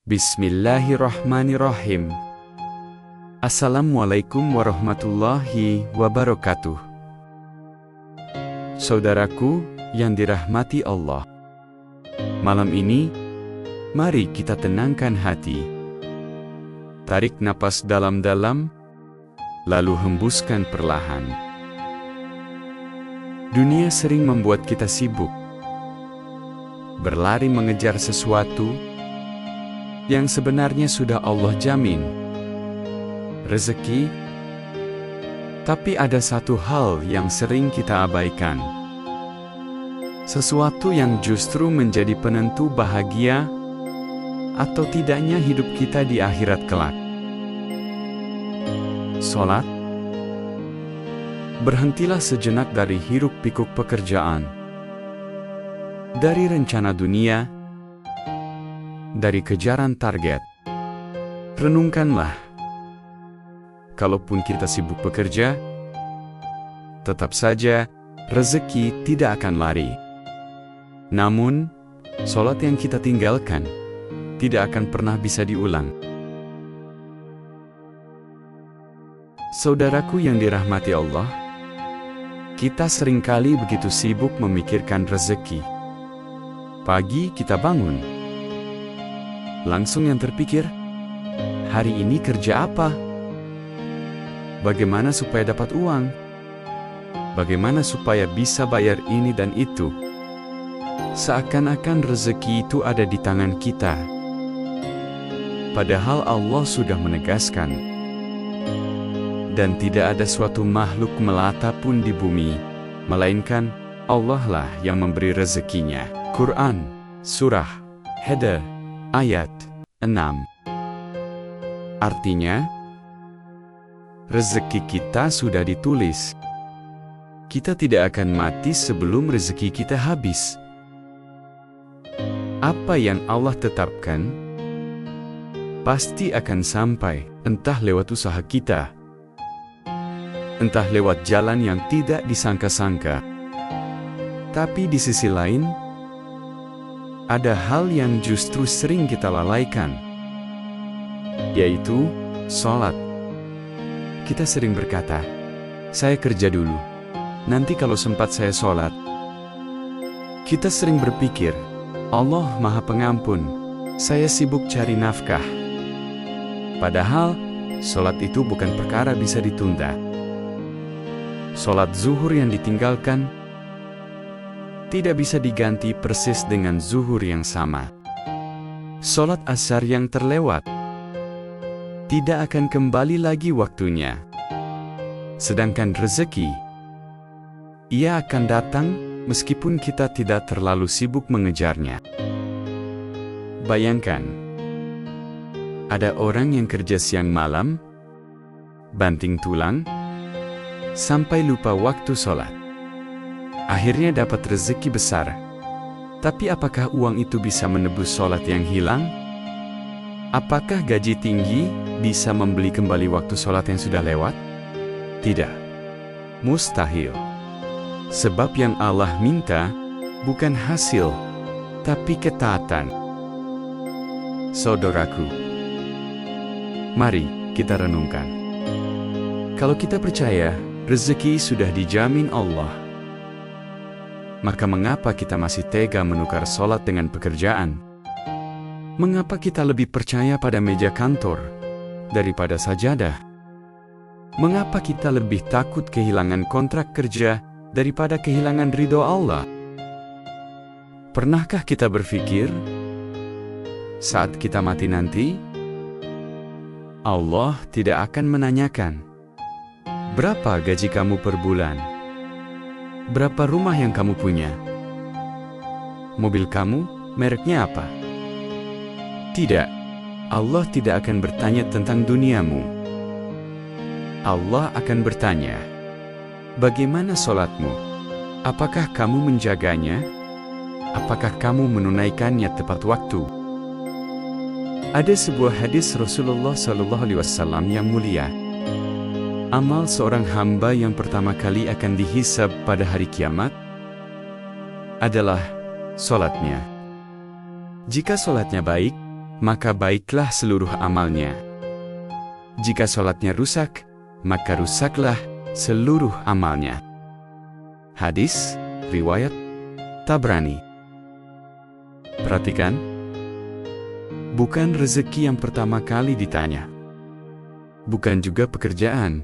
Bismillahirrahmanirrahim. Assalamualaikum warahmatullahi wabarakatuh. Saudaraku yang dirahmati Allah, malam ini, mari kita tenangkan hati. Tarik napas dalam-dalam, lalu hembuskan perlahan. Dunia sering membuat kita sibuk, berlari mengejar sesuatu yang sebenarnya sudah Allah jamin. Rezeki, tapi ada satu hal yang sering kita abaikan. Sesuatu yang justru menjadi penentu bahagia atau tidaknya hidup kita di akhirat kelak. Salat. Berhentilah sejenak dari hiruk-pikuk pekerjaan, dari rencana dunia, dari kejaran target. Renungkanlah. Kalaupun kita sibuk bekerja, tetap saja rezeki tidak akan lari. Namun, salat yang kita tinggalkan tidak akan pernah bisa diulang. Saudaraku yang dirahmati Allah, kita seringkali begitu sibuk memikirkan rezeki. Pagi kita bangun, langsung yang terpikir, hari ini kerja apa? Bagaimana supaya dapat uang? Bagaimana supaya bisa bayar ini dan itu? Seakan-akan rezeki itu ada di tangan kita. Padahal Allah sudah menegaskan, dan tidak ada suatu makhluk melata pun di bumi, melainkan Allah lah yang memberi rezekinya. Quran, Surah Hud, ayat 6. Artinya, rezeki kita sudah ditulis. Kita tidak akan mati sebelum rezeki kita habis. Apa yang Allah tetapkan, pasti akan sampai, entah lewat usaha kita, entah lewat jalan yang tidak disangka-sangka. Tapi di sisi lain, ada hal yang justru sering kita lalaikan, yaitu salat. Kita sering berkata, saya kerja dulu, nanti kalau sempat saya salat. Kita sering berpikir, Allah Maha Pengampun, saya sibuk cari nafkah. Padahal, salat itu bukan perkara bisa ditunda. Salat zuhur yang ditinggalkan tidak bisa diganti persis dengan zuhur yang sama. Salat asar yang terlewat tidak akan kembali lagi waktunya. Sedangkan rezeki, ia akan datang meskipun kita tidak terlalu sibuk mengejarnya. Bayangkan, ada orang yang kerja siang malam, banting tulang, sampai lupa waktu salat. Akhirnya dapat rezeki besar. Tapi apakah uang itu bisa menebus salat yang hilang? Apakah gaji tinggi bisa membeli kembali waktu salat yang sudah lewat? Tidak. Mustahil. Sebab yang Allah minta bukan hasil, tapi ketaatan. Saudaraku, mari kita renungkan. Kalau kita percaya rezeki sudah dijamin Allah, maka mengapa kita masih tega menukar salat dengan pekerjaan? Mengapa kita lebih percaya pada meja kantor daripada sajadah? Mengapa kita lebih takut kehilangan kontrak kerja daripada kehilangan ridho Allah? Pernahkah kita berpikir, saat kita mati nanti, Allah tidak akan menanyakan, berapa gaji kamu per bulan? Berapa rumah yang kamu punya? Mobil kamu, mereknya apa? Tidak, Allah tidak akan bertanya tentang duniamu. Allah akan bertanya, bagaimana salatmu? Apakah kamu menjaganya? Apakah kamu menunaikannya tepat waktu? Ada sebuah hadis Rasulullah SAW yang mulia. Amal seorang hamba yang pertama kali akan dihisab pada hari kiamat adalah salatnya. Jika salatnya baik, maka baiklah seluruh amalnya. Jika sholatnya rusak, maka rusaklah seluruh amalnya. Hadis riwayat Tabrani. Perhatikan, bukan rezeki yang pertama kali ditanya, bukan juga pekerjaan.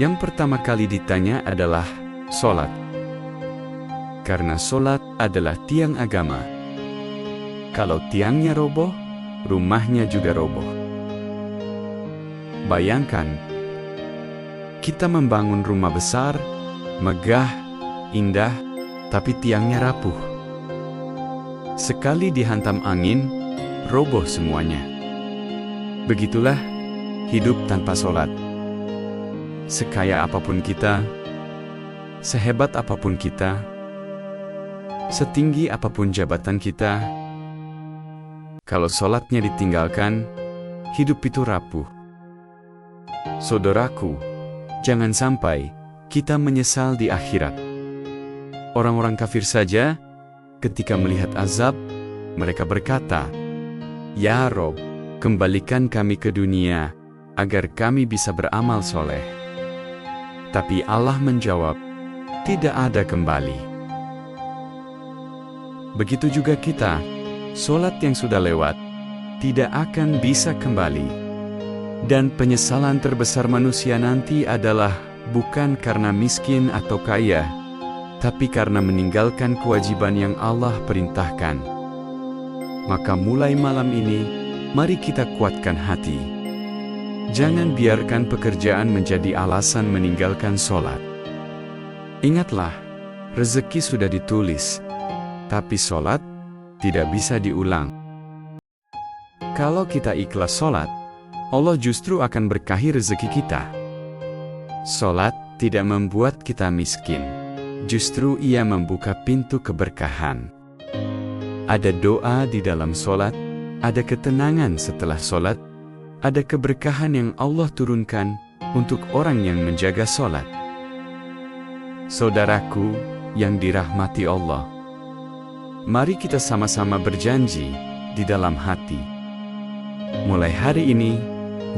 Yang pertama kali ditanya adalah sholat. Karena sholat adalah tiang agama. Kalau tiangnya roboh, rumahnya juga roboh. Bayangkan, kita membangun rumah besar, megah, indah, tapi tiangnya rapuh. Sekali dihantam angin, roboh semuanya. Begitulah hidup tanpa sholat. Sekaya apapun kita, sehebat apapun kita, setinggi apapun jabatan kita, kalau sholatnya ditinggalkan, hidup itu rapuh. Saudaraku, jangan sampai kita menyesal di akhirat. Orang-orang kafir saja, ketika melihat azab, mereka berkata, "Ya Rob, kembalikan kami ke dunia, agar kami bisa beramal soleh." Tapi Allah menjawab, "Tidak ada kembali." Begitu juga kita, sholat yang sudah lewat, tidak akan bisa kembali. Dan penyesalan terbesar manusia nanti adalah bukan karena miskin atau kaya, tapi karena meninggalkan kewajiban yang Allah perintahkan. Maka mulai malam ini, mari kita kuatkan hati. Jangan biarkan pekerjaan menjadi alasan meninggalkan sholat. Ingatlah, rezeki sudah ditulis, tapi sholat tidak bisa diulang. Kalau kita ikhlas sholat, Allah justru akan berkahi rezeki kita. Sholat tidak membuat kita miskin, justru ia membuka pintu keberkahan. Ada doa di dalam sholat, ada ketenangan setelah sholat, ada keberkahan yang Allah turunkan untuk orang yang menjaga sholat. Saudaraku yang dirahmati Allah, mari kita sama-sama berjanji di dalam hati. Mulai hari ini,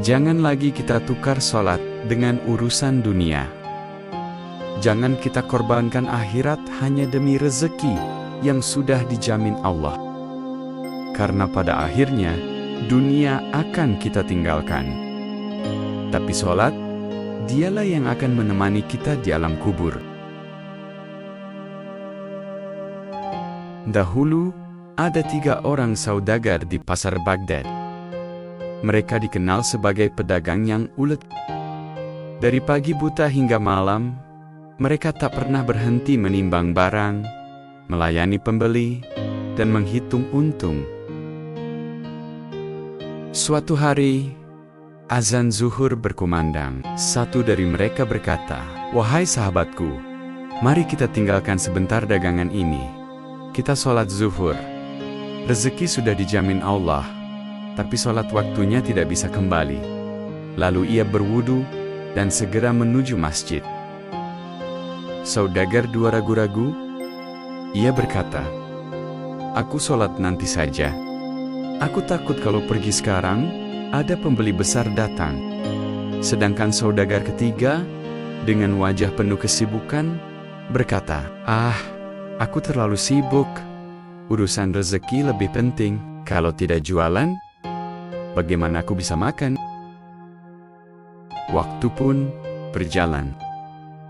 jangan lagi kita tukar sholat dengan urusan dunia. Jangan kita korbankan akhirat hanya demi rezeki yang sudah dijamin Allah. Karena pada akhirnya, dunia akan kita tinggalkan. Tapi sholat, dialah yang akan menemani kita di alam kubur. Dahulu, ada 3 orang saudagar di pasar Baghdad. Mereka dikenal sebagai pedagang yang ulet. Dari pagi buta hingga malam, mereka tak pernah berhenti menimbang barang, melayani pembeli, dan menghitung untung. Suatu hari, azan zuhur berkumandang. Satu dari mereka berkata, "Wahai sahabatku, mari kita tinggalkan sebentar dagangan ini. Kita sholat zuhur. Rezeki sudah dijamin Allah, tapi sholat waktunya tidak bisa kembali." Lalu ia berwudu dan segera menuju masjid. Saudagar dua ragu-ragu. Ia berkata, "Aku sholat nanti saja. Aku takut kalau pergi sekarang, ada pembeli besar datang." Sedangkan saudagar ketiga, dengan wajah penuh kesibukan, berkata, Aku terlalu sibuk. Urusan rezeki lebih penting. Kalau tidak jualan, bagaimana aku bisa makan?" Waktu pun berjalan.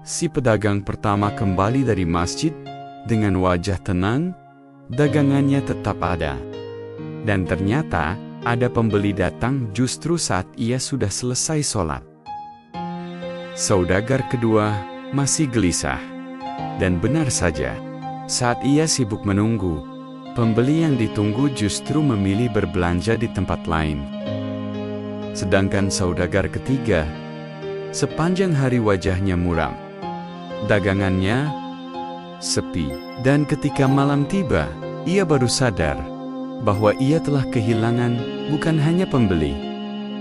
Si pedagang pertama kembali dari masjid dengan wajah tenang, dagangannya tetap ada. Dan ternyata ada pembeli datang justru saat ia sudah selesai sholat. Saudagar kedua masih gelisah. Dan benar saja, saat ia sibuk menunggu, pembeli yang ditunggu justru memilih berbelanja di tempat lain. Sedangkan saudagar ketiga, sepanjang hari wajahnya muram, dagangannya sepi. Dan ketika malam tiba, ia baru sadar bahwa ia telah kehilangan bukan hanya pembeli,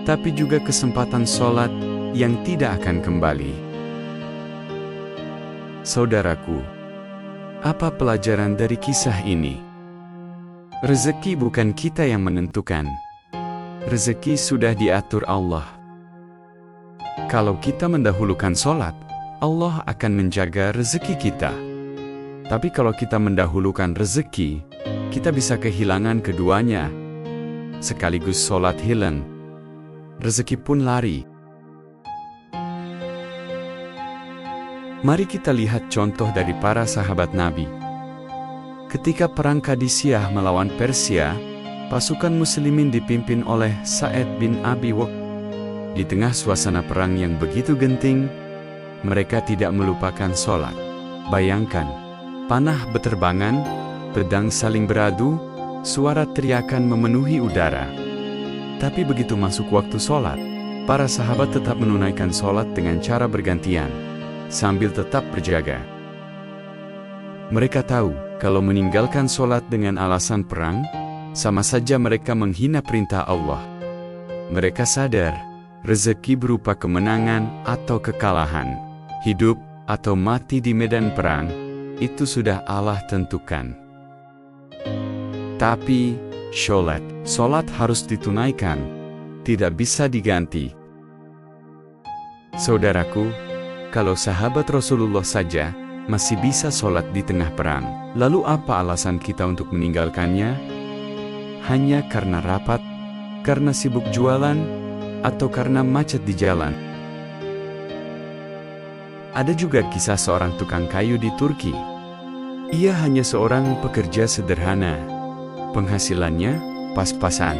tapi juga kesempatan sholat yang tidak akan kembali. Saudaraku, apa pelajaran dari kisah ini? Rezeki bukan kita yang menentukan. Rezeki sudah diatur Allah. Kalau kita mendahulukan sholat, Allah akan menjaga rezeki kita. Tapi kalau kita mendahulukan rezeki, kita bisa kehilangan keduanya. Sekaligus sholat hilang, rezeki pun lari. Mari kita lihat contoh dari para sahabat Nabi. Ketika perang Qadisiyah melawan Persia, pasukan muslimin dipimpin oleh Sa'ad bin Abi Waqqas. Di tengah suasana perang yang begitu genting, mereka tidak melupakan sholat. Bayangkan, panah beterbangan, pedang saling beradu, suara teriakan memenuhi udara. Tapi begitu masuk waktu sholat, para sahabat tetap menunaikan sholat dengan cara bergantian, sambil tetap berjaga. Mereka tahu, kalau meninggalkan sholat dengan alasan perang, sama saja mereka menghina perintah Allah. Mereka sadar, rezeki berupa kemenangan atau kekalahan, hidup atau mati di medan perang, itu sudah Allah tentukan. Tapi, sholat harus ditunaikan, tidak bisa diganti. Saudaraku, kalau sahabat Rasulullah saja masih bisa sholat di tengah perang, lalu apa alasan kita untuk meninggalkannya? Hanya karena rapat, karena sibuk jualan, atau karena macet di jalan? Ada juga kisah seorang tukang kayu di Turki. Ia hanya seorang pekerja sederhana. Penghasilannya pas-pasan.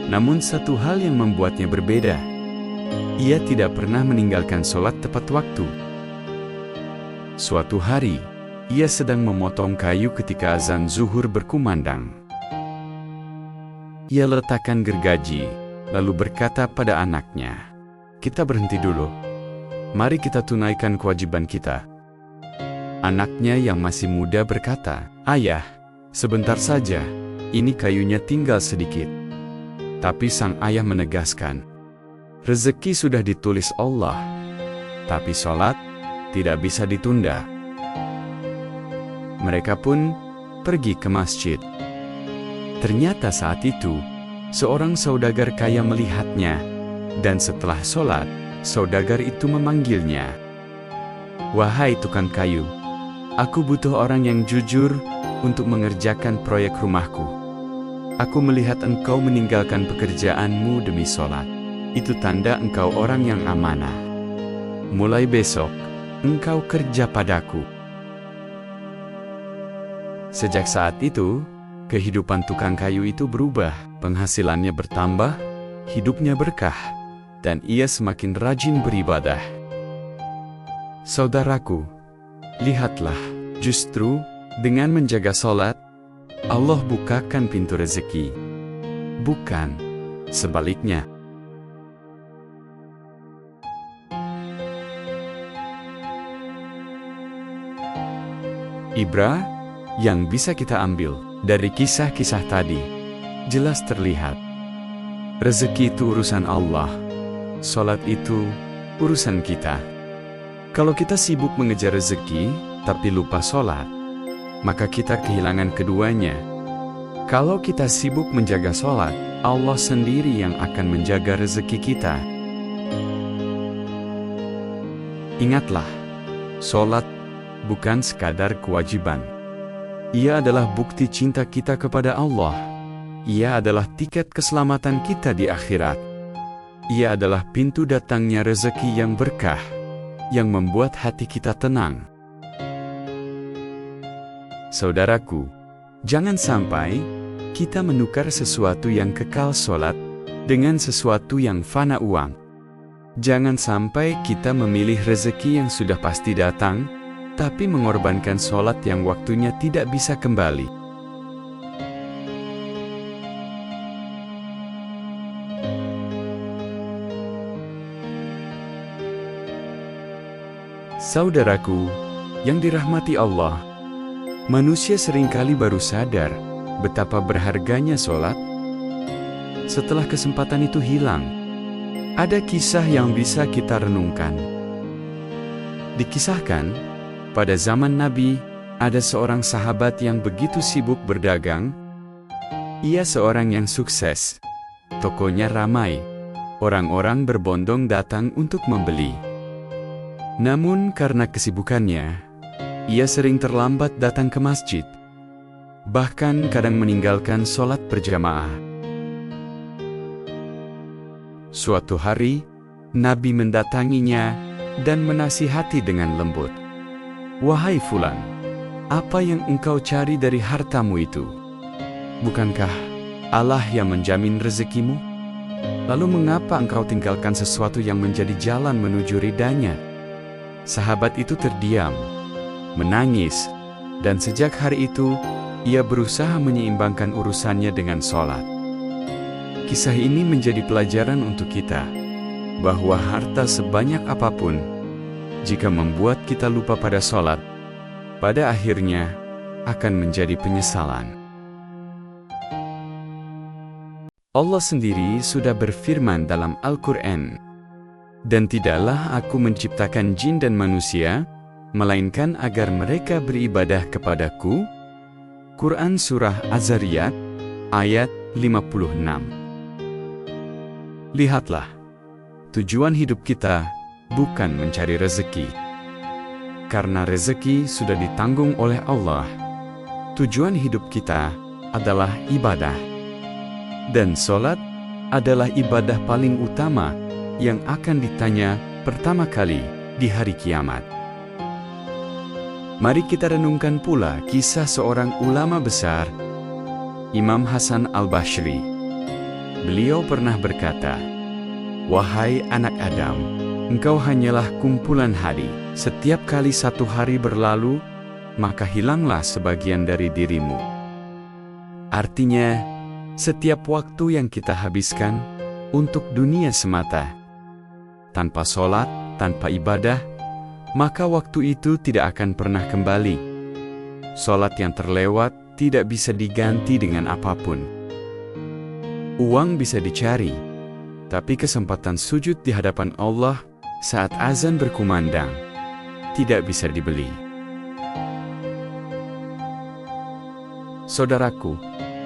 Namun satu hal yang membuatnya berbeda. Ia tidak pernah meninggalkan sholat tepat waktu. Suatu hari, ia sedang memotong kayu ketika azan zuhur berkumandang. Ia letakkan gergaji, lalu berkata pada anaknya, "Kita berhenti dulu. Mari kita tunaikan kewajiban kita." Anaknya yang masih muda berkata, "Ayah, sebentar saja, ini kayunya tinggal sedikit." Tapi sang ayah menegaskan, rezeki sudah ditulis Allah, tapi sholat tidak bisa ditunda. Mereka pun pergi ke masjid. Ternyata saat itu, seorang saudagar kaya melihatnya, dan setelah sholat, saudagar itu memanggilnya. "Wahai tukang kayu, aku butuh orang yang jujur untuk mengerjakan proyek rumahku. Aku melihat engkau meninggalkan pekerjaanmu demi sholat. Itu tanda engkau orang yang amanah. Mulai besok, engkau kerja padaku." Sejak saat itu, kehidupan tukang kayu itu berubah. Penghasilannya bertambah, hidupnya berkah, dan ia semakin rajin beribadah. Saudaraku, lihatlah, justru dengan menjaga sholat, Allah bukakan pintu rezeki. Bukan sebaliknya. Ibrah yang bisa kita ambil dari kisah-kisah tadi jelas terlihat. Rezeki itu urusan Allah, sholat itu urusan kita. Kalau kita sibuk mengejar rezeki tapi lupa sholat, maka kita kehilangan keduanya. Kalau kita sibuk menjaga sholat, Allah sendiri yang akan menjaga rezeki kita. Ingatlah, sholat bukan sekadar kewajiban. Ia adalah bukti cinta kita kepada Allah. Ia adalah tiket keselamatan kita di akhirat. Ia adalah pintu datangnya rezeki yang berkah, yang membuat hati kita tenang. Saudaraku, jangan sampai kita menukar sesuatu yang kekal sholat dengan sesuatu yang fana uang. Jangan sampai kita memilih rezeki yang sudah pasti datang, tapi mengorbankan sholat yang waktunya tidak bisa kembali. Saudaraku, yang dirahmati Allah, manusia seringkali baru sadar betapa berharganya sholat setelah kesempatan itu hilang. Ada kisah yang bisa kita renungkan. Dikisahkan, pada zaman Nabi, ada seorang sahabat yang begitu sibuk berdagang, Ia seorang yang sukses. Tokonya ramai. Orang-orang berbondong datang untuk membeli. Namun karena kesibukannya, ia sering terlambat datang ke masjid. Bahkan kadang meninggalkan sholat berjamaah. Suatu hari, Nabi mendatanginya dan menasihati dengan lembut. "Wahai Fulan, apa yang engkau cari dari hartamu itu? Bukankah Allah yang menjamin rezekimu? Lalu mengapa engkau tinggalkan sesuatu yang menjadi jalan menuju ridanya?" Sahabat itu terdiam, menangis, dan sejak hari itu, ia berusaha menyeimbangkan urusannya dengan sholat. Kisah ini menjadi pelajaran untuk kita, bahwa harta sebanyak apapun, jika membuat kita lupa pada sholat, pada akhirnya akan menjadi penyesalan. Allah sendiri sudah berfirman dalam Al-Quran, "Dan tidaklah aku menciptakan jin dan manusia, melainkan agar mereka beribadah kepadaku." Quran Surah Az-Zariyat, ayat 56. Lihatlah, tujuan hidup kita bukan mencari rezeki. Karena rezeki sudah ditanggung oleh Allah, tujuan hidup kita adalah ibadah. Dan sholat adalah ibadah paling utama yang akan ditanya pertama kali di hari kiamat. Mari kita renungkan pula kisah seorang ulama besar, Imam Hasan al-Basri. Beliau pernah berkata, "Wahai anak Adam, engkau hanyalah kumpulan hari. Setiap kali satu hari berlalu, maka hilanglah sebagian dari dirimu." Artinya, setiap waktu yang kita habiskan untuk dunia semata, tanpa sholat, tanpa ibadah, maka waktu itu tidak akan pernah kembali. Sholat yang terlewat tidak bisa diganti dengan apapun. Uang bisa dicari, tapi kesempatan sujud di hadapan Allah saat azan berkumandang tidak bisa dibeli. Saudaraku,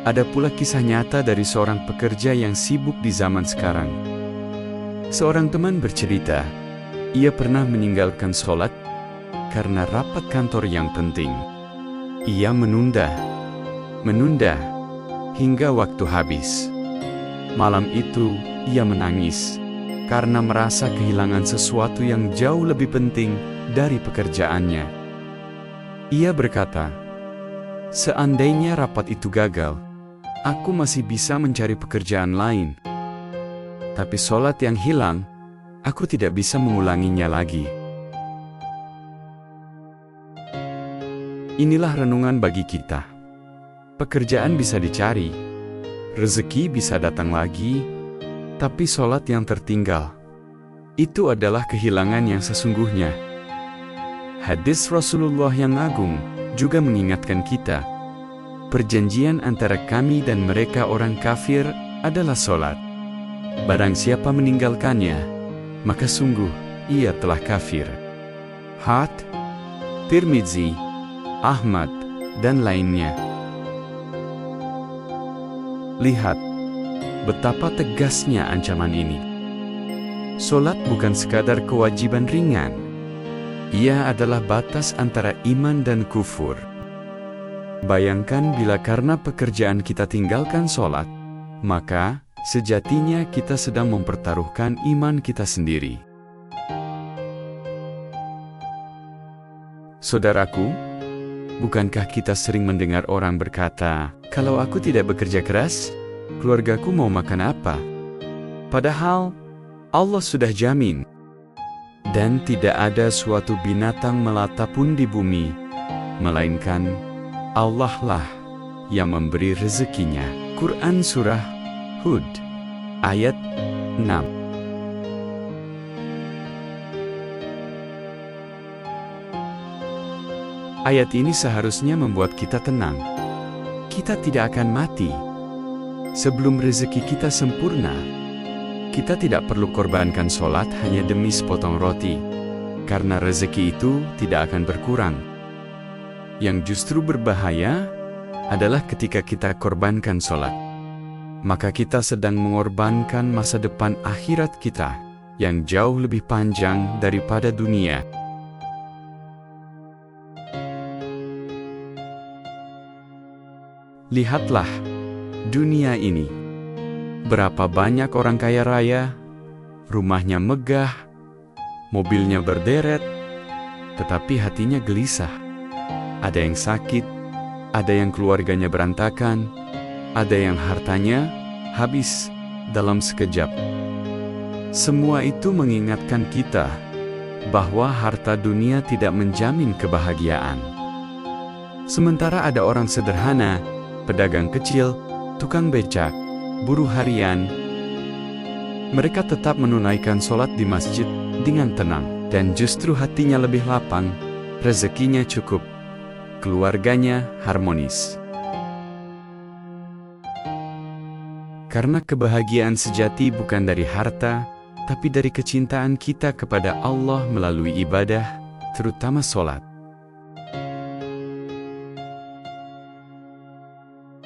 ada pula kisah nyata dari seorang pekerja yang sibuk di zaman sekarang. Seorang teman bercerita, ia pernah meninggalkan sholat karena rapat kantor yang penting. Ia menunda hingga waktu habis. Malam itu, ia menangis karena merasa kehilangan sesuatu yang jauh lebih penting dari pekerjaannya. Ia berkata, "Seandainya rapat itu gagal, aku masih bisa mencari pekerjaan lain. Tapi sholat yang hilang, aku tidak bisa mengulanginya lagi." Inilah renungan bagi kita. Pekerjaan bisa dicari, rezeki bisa datang lagi, tapi sholat yang tertinggal, itu adalah kehilangan yang sesungguhnya. Hadis Rasulullah yang agung juga mengingatkan kita, perjanjian antara kami dan mereka orang kafir adalah sholat. Barang siapa meninggalkannya, maka sungguh ia telah kafir. Had, Tirmizi, Ahmad, dan lainnya. Lihat, betapa tegasnya ancaman ini. Sholat bukan sekadar kewajiban ringan. Ia adalah batas antara iman dan kufur. Bayangkan bila karena pekerjaan kita tinggalkan sholat, maka sejatinya kita sedang mempertaruhkan iman kita sendiri. Saudaraku, bukankah kita sering mendengar orang berkata, "Kalau aku tidak bekerja keras, keluargaku mau makan apa?" Padahal Allah sudah jamin, dan tidak ada suatu binatang melata pun di bumi, melainkan Allah lah yang memberi rezekinya. Quran Surah Hud, ayat 6. Ayat ini seharusnya membuat kita tenang. Kita tidak akan mati. Sebelum rezeki kita sempurna, kita tidak perlu korbankan sholat hanya demi sepotong roti, karena rezeki itu tidak akan berkurang. Yang justru berbahaya adalah ketika kita korbankan sholat. Maka kita sedang mengorbankan masa depan akhirat kita yang jauh lebih panjang daripada dunia. Lihatlah dunia ini. Berapa banyak orang kaya raya, rumahnya megah, mobilnya berderet, tetapi hatinya gelisah. Ada yang sakit, ada yang keluarganya berantakan, ada yang hartanya habis dalam sekejap. Semua itu mengingatkan kita bahwa harta dunia tidak menjamin kebahagiaan. Sementara ada orang sederhana, pedagang kecil, tukang becak, buruh harian, mereka tetap menunaikan sholat di masjid dengan tenang, dan justru hatinya lebih lapang, rezekinya cukup, keluarganya harmonis. Karena kebahagiaan sejati bukan dari harta, tapi dari kecintaan kita kepada Allah melalui ibadah, terutama sholat.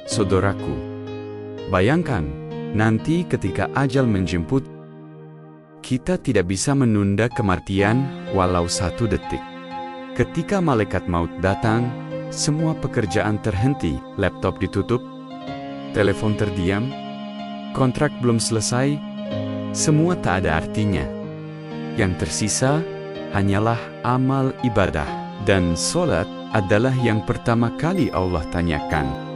Saudaraku, bayangkan, nanti ketika ajal menjemput, kita tidak bisa menunda kematian walau 1 detik. Ketika malaikat maut datang, semua pekerjaan terhenti, laptop ditutup, telepon terdiam, kontrak belum selesai, semua tak ada artinya. Yang tersisa hanyalah amal ibadah, dan sholat adalah yang pertama kali Allah tanyakan.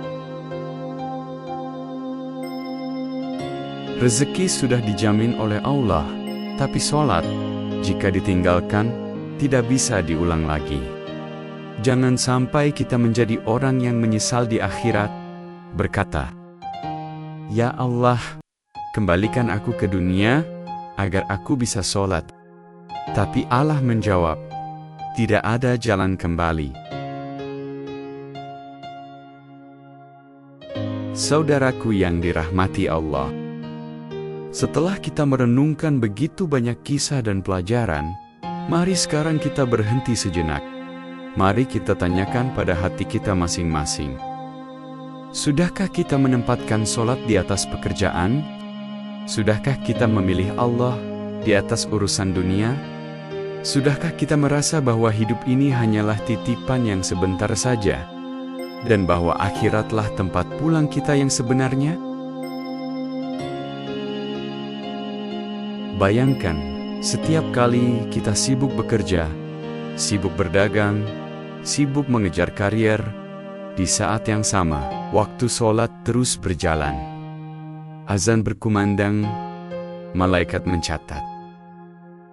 Rezeki sudah dijamin oleh Allah, tapi sholat, jika ditinggalkan, tidak bisa diulang lagi. Jangan sampai kita menjadi orang yang menyesal di akhirat, berkata, "Ya Allah, kembalikan aku ke dunia, agar aku bisa sholat." Tapi Allah menjawab, "Tidak ada jalan kembali." Saudaraku yang dirahmati Allah, setelah kita merenungkan begitu banyak kisah dan pelajaran, mari sekarang kita berhenti sejenak. Mari kita tanyakan pada hati kita masing-masing. Sudahkah kita menempatkan sholat di atas pekerjaan? Sudahkah kita memilih Allah di atas urusan dunia? Sudahkah kita merasa bahwa hidup ini hanyalah titipan yang sebentar saja, dan bahwa akhiratlah tempat pulang kita yang sebenarnya? Bayangkan, setiap kali kita sibuk bekerja, sibuk berdagang, sibuk mengejar karier, di saat yang sama, waktu sholat terus berjalan. Azan berkumandang, malaikat mencatat.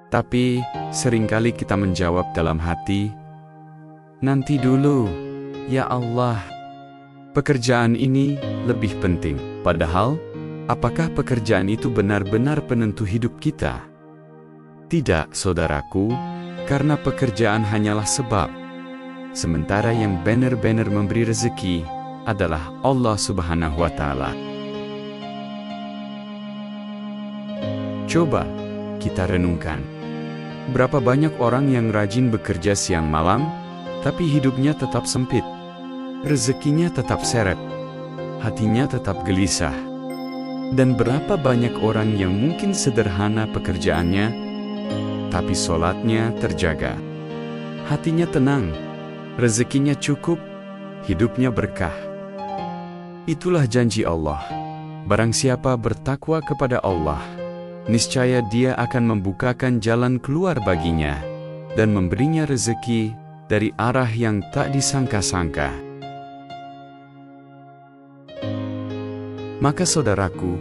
Tapi, seringkali kita menjawab dalam hati, "Nanti dulu, ya Allah, pekerjaan ini lebih penting." Padahal, apakah pekerjaan itu benar-benar penentu hidup kita? Tidak, saudaraku, karena pekerjaan hanyalah sebab. Sementara yang benar-benar memberi rezeki adalah Allah Subhanahu wa Ta'ala. Coba kita renungkan. Berapa banyak orang yang rajin bekerja siang malam, tapi hidupnya tetap sempit. Rezekinya tetap seret. Hatinya tetap gelisah. Dan berapa banyak orang yang mungkin sederhana pekerjaannya, tapi sholatnya terjaga. Hatinya tenang, rezekinya cukup, hidupnya berkah. Itulah janji Allah. Barang siapa bertakwa kepada Allah, niscaya Dia akan membukakan jalan keluar baginya, dan memberinya rezeki dari arah yang tak disangka-sangka. Maka saudaraku,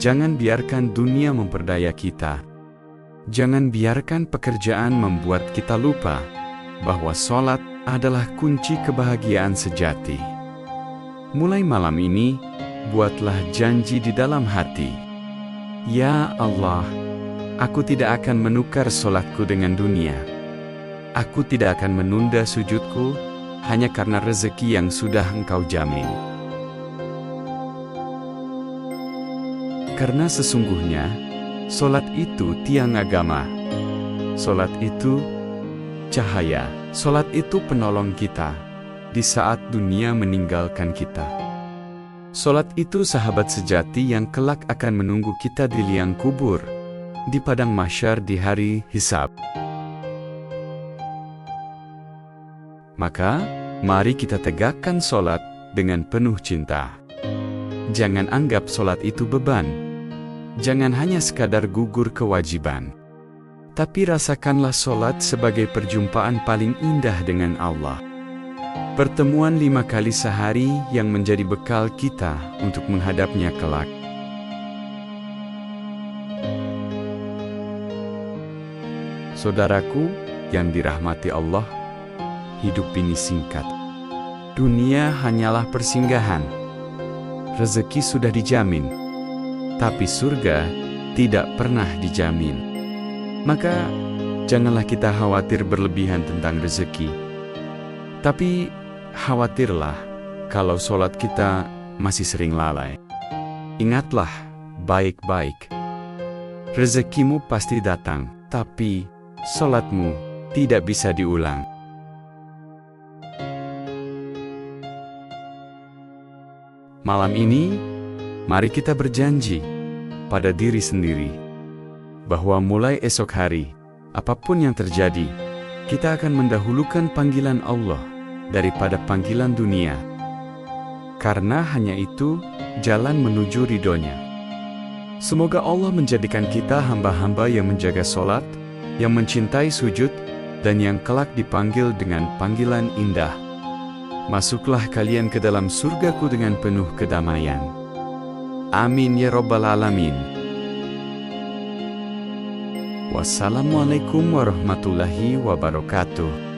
jangan biarkan dunia memperdaya kita. Jangan biarkan pekerjaan membuat kita lupa bahwa sholat adalah kunci kebahagiaan sejati. Mulai malam ini, buatlah janji di dalam hati. Ya Allah, aku tidak akan menukar sholatku dengan dunia. Aku tidak akan menunda sujudku hanya karena rezeki yang sudah Engkau jamin. Karena sesungguhnya, sholat itu tiang agama. Sholat itu cahaya. Sholat itu penolong kita. di saat dunia meninggalkan kita. Solat itu sahabat sejati yang kelak akan menunggu kita di liang kubur, di padang mahsyar di hari hisab. Maka, mari kita tegakkan solat dengan penuh cinta. Jangan anggap solat itu beban. Jangan hanya sekadar gugur kewajiban. Tapi rasakanlah solat sebagai perjumpaan paling indah dengan Allah. Pertemuan 5 kali sehari yang menjadi bekal kita untuk menghadapnya kelak. Saudaraku yang dirahmati Allah, hidup ini singkat. Dunia hanyalah persinggahan. Rezeki sudah dijamin, tapi surga tidak pernah dijamin. Maka, janganlah kita khawatir berlebihan tentang rezeki. Tapi, khawatirlah kalau solat kita masih sering lalai. Ingatlah baik-baik. Rezekimu pasti datang, tapi solatmu tidak bisa diulang. Malam ini, mari kita berjanji pada diri sendiri bahwa mulai esok hari, apapun yang terjadi, kita akan mendahulukan panggilan Allah daripada panggilan dunia. Karena hanya itu jalan menuju ridhonya. Semoga Allah menjadikan kita hamba-hamba yang menjaga solat, yang mencintai sujud, dan yang kelak dipanggil dengan panggilan indah. Masuklah kalian ke dalam surgaku dengan penuh kedamaian. Amin ya Rabbal Alamin. Wassalamualaikum warahmatullahi wabarakatuh.